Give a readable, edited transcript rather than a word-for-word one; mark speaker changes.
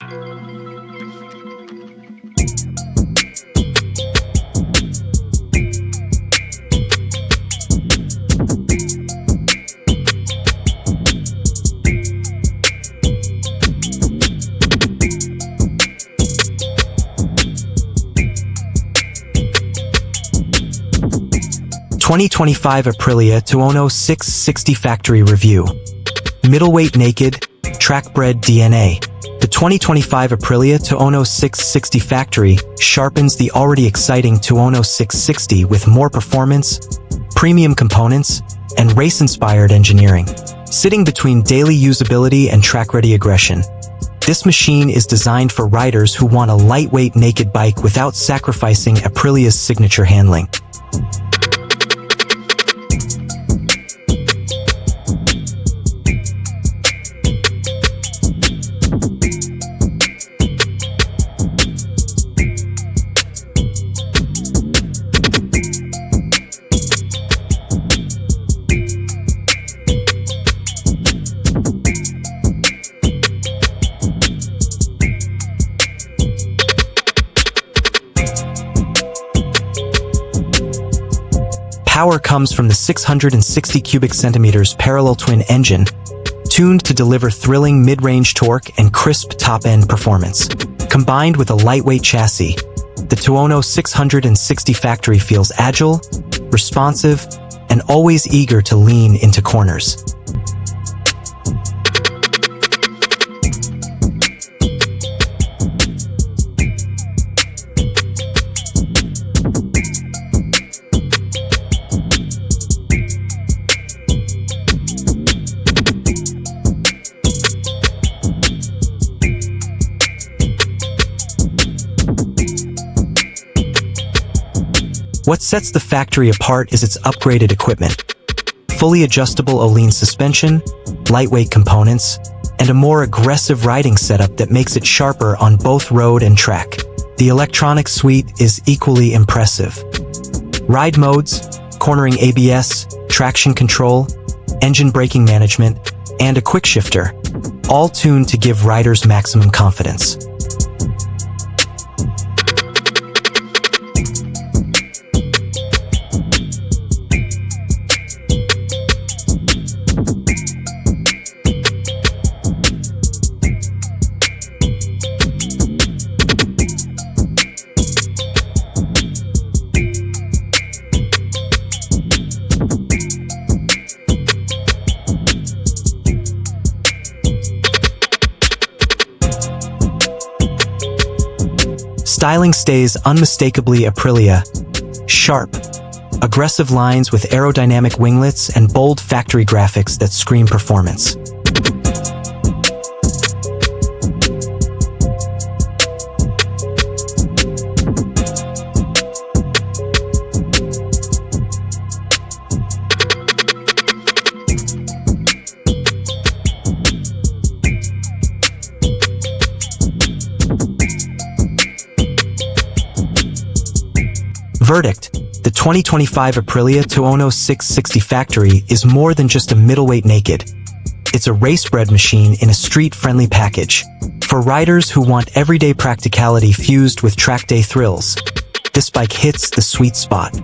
Speaker 1: (2025) Aprilia Tuono 660 Factory Review. Middleweight Naked, Track-Bred DNA. The 2025 Aprilia Tuono 660 Factory sharpens the already exciting Tuono 660 with more performance, premium components, and race-inspired engineering. Sitting between daily usability and track-ready aggression, this machine is designed for riders who want a lightweight naked bike without sacrificing Aprilia's signature handling. Power comes from the 660 cubic centimeters parallel twin engine, tuned to deliver thrilling mid-range torque and crisp top-end performance. Combined with a lightweight chassis, the Tuono 660 Factory feels agile, responsive, and always eager to lean into corners. What sets the factory apart is its upgraded equipment. Fully adjustable Öhlins suspension, lightweight components, and a more aggressive riding setup that makes it sharper on both road and track. The electronic suite is equally impressive. Ride modes, cornering ABS, traction control, engine braking management, and a quickshifter, all tuned to give riders maximum confidence. Styling stays unmistakably Aprilia. Sharp, aggressive lines with aerodynamic winglets and bold factory graphics that scream performance. Verdict: the 2025 Aprilia Tuono 660 Factory is more than just a middleweight naked. It's a race-bred machine in a street-friendly package. For riders who want everyday practicality fused with track day thrills, this bike hits the sweet spot.